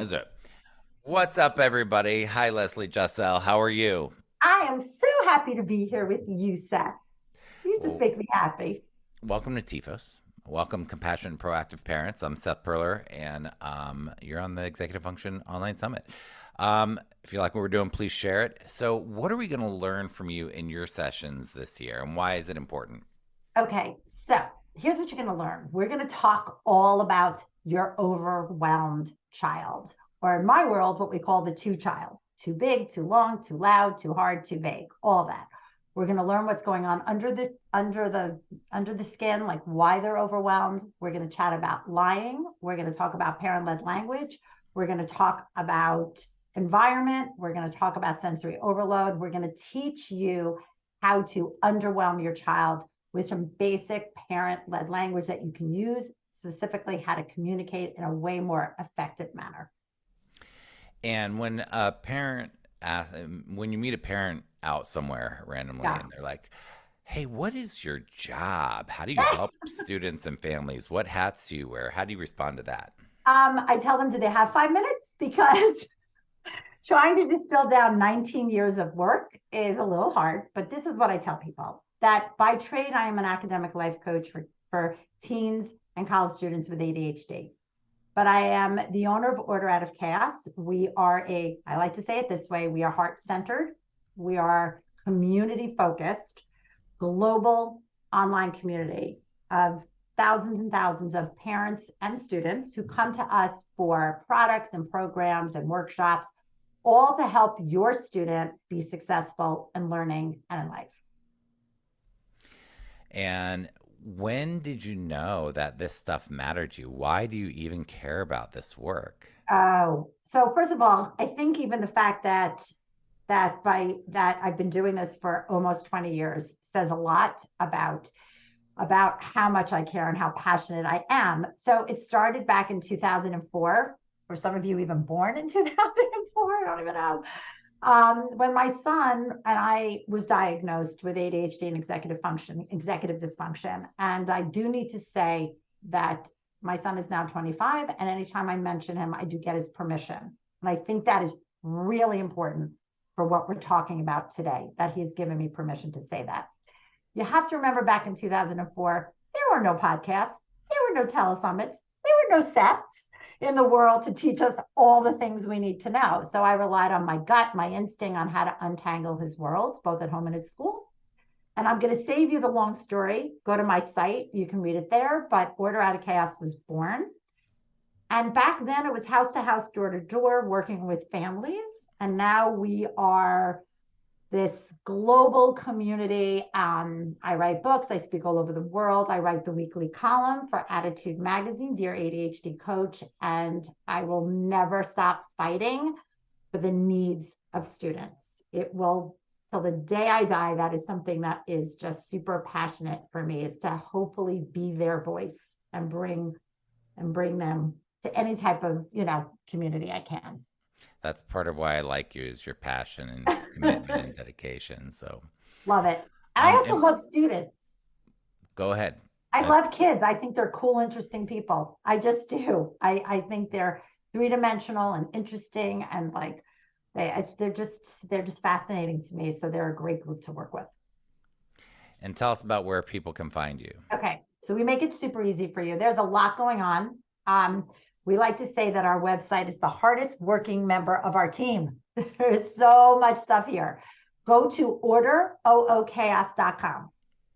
Is it? What's up, everybody? Hi, Leslie Jussel. How are you? I am so happy to be here with you, Seth. You just Well, make me happy. welcome to TEFOS. Welcome, compassionate, proactive parents. I'm Seth Perler, and you're on the Executive Function Online Summit. If you like what we're doing, please share it. So, what are we going to learn from you in your sessions this year, and why is it important? Okay, so here's what you're going to learn. We're going to talk all about your overwhelmed child, or in my world, what we call the two child: too big, too long, too loud, too hard, too vague, all that. We're going to learn what's going on under the skin, like why they're overwhelmed. We're going to chat about lying. We're going to talk about parent-led language. We're going to talk about environment. We're going to talk about sensory overload. We're going to teach you how to underwhelm your child with some basic parent-led language that you can use, specifically how to communicate in a way more effective manner. And when you meet a parent out somewhere randomly, Yeah. and they're like, "Hey, what is your job? How do you help students and families? What hats do you wear?" How do you respond to that? I tell them, do they have 5 minutes? Because trying to distill down 19 years of work is a little hard, but this is what I tell people that by trade, I am an academic life coach for teens and college students with ADHD. But I am the owner of Order Out of Chaos. I like to say it this way, we are heart centered, we are community focused, global online community of thousands and thousands of parents and students who come to us for products and programs and workshops, all to help your student be successful in learning and in life. And when did you know that this stuff mattered to you? Why do you even care about this work? Oh, so first of all, I think even the fact that I've been doing this for almost 20 years says a lot about how much I care and how passionate I am. So it started back in 2004, for some of you even born in 2004, I don't even know. When my son and I was diagnosed with ADHD and executive dysfunction. And I do need to say that my son is now 25, and anytime I mention him, I do get his permission. And I think that is really important for what we're talking about today, that he's given me permission to say that. You have to remember back in 2004, there were no podcasts, there were no telesummits, there were no sets in the world to teach us all the things we need to know. So I relied on my gut, my instinct on how to untangle his worlds, both at home and at school. And I'm going to save you the long story. Go to my site, you can read it there. But Order Out of Chaos was born. And back then it was house to house, door to door, working with families. And now we are this global community. I write books, I speak all over the world. I write the weekly column for Attitude Magazine, Dear ADHD Coach, and I will never stop fighting for the needs of students. It will, till the day I die, that is something that is just super passionate for me, is to hopefully be their voice and bring them to any type of, community I can. That's part of why I like you is your passion and commitment and dedication. So, Love it. And I also and love students. go ahead. I I love kids. I think they're cool, interesting people. I just do. I think they're three-dimensional and interesting, and like they're just fascinating to me. So they're a great group to work with. And tell us about where people can find you. Okay, so we make it super easy for you. There's a lot going on. Um, we like to say that our website is the hardest working member of our team. There's so much stuff here. Go to orderoochaos.com.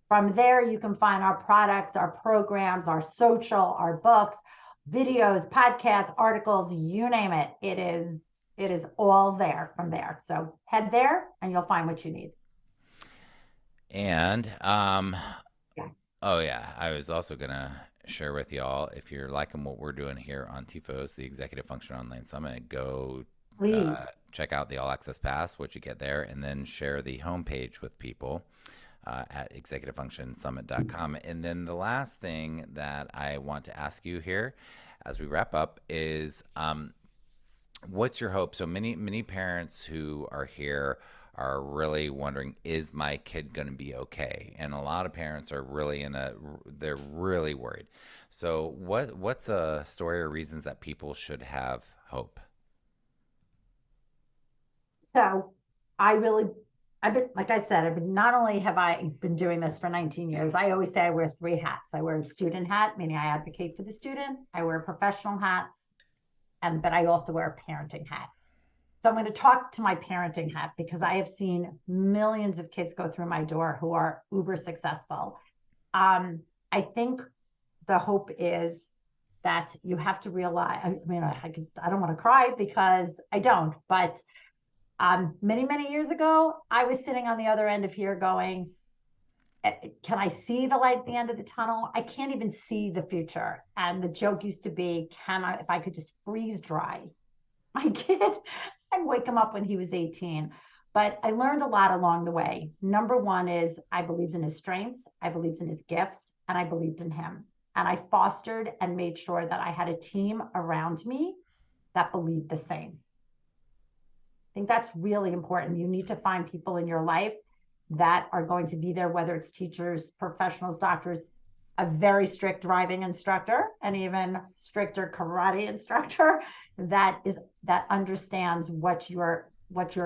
From there, you can find our products, our programs, our social, our books, videos, podcasts, articles, you name it. It is all there from there. So head there and you'll find what you need. And Yes, oh yeah, I was also gonna share with y'all, if you're liking what we're doing here on TIFOS, the Executive Function Online Summit, go please. check out the All Access Pass, what you get there, and then share the homepage with people at executivefunctionsummit.com. And then the last thing that I want to ask you here as we wrap up is what's your hope? So many parents who are here are really wondering, is my kid going to be okay? And a lot of parents are really they're really worried. So what's a story or reasons that people should have hope? So I really, I've been, like I said, not only have I been doing this for 19 years, I always say I wear three hats. I wear a student hat, meaning I advocate for the student. I wear a professional hat, but I also wear a parenting hat. So I'm going to talk to my parenting hat because I have seen millions of kids go through my door who are uber successful. I think the hope is that you have to realize, I mean, I don't want to cry because I don't, but many, many years ago, I was sitting on the other end of here going, can I see the light at the end of the tunnel? I can't even see the future. And the joke used to be, if I could just freeze dry my kid and wake him up when he was 18. But I learned a lot along the way. Number one is I believed in his strengths, I believed in his gifts, and I believed in him. And I fostered and made sure that I had a team around me that believed the same. I think that's really important. You need to find people in your life that are going to be there, whether it's teachers, professionals, doctors, a very strict driving instructor, and even stricter karate instructor that understands what your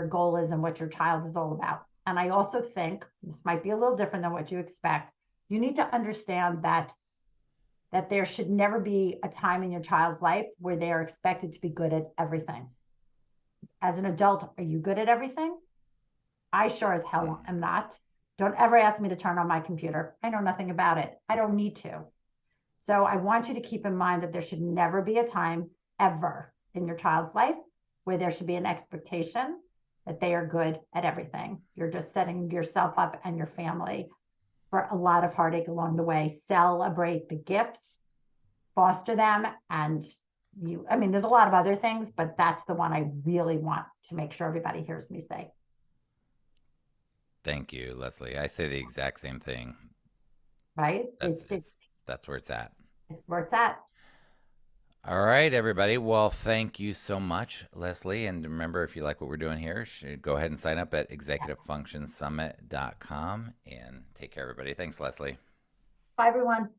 goal is and what your child is all about. And I also think this might be a little different than what you expect. You need to understand that there should never be a time in your child's life where they are expected to be good at everything. As an adult, are you good at everything? I sure as hell am not. Don't ever ask me to turn on my computer. I know nothing about it. I don't need to. So I want you to keep in mind that there should never be a time ever in your child's life where there should be an expectation that they are good at everything. You're just setting yourself up and your family for a lot of heartache along the way. Celebrate the gifts, foster them, and there's a lot of other things, but that's the one I really want to make sure everybody hears me say. Thank you, Leslie. I say the exact same thing. Right? That's where it's at. It's where it's at. All right, everybody. Well, thank you so much, Leslie. And remember, if you like what we're doing here, go ahead and sign up at executivefunctionsummit.com and take care, everybody. Thanks, Leslie. Bye, everyone.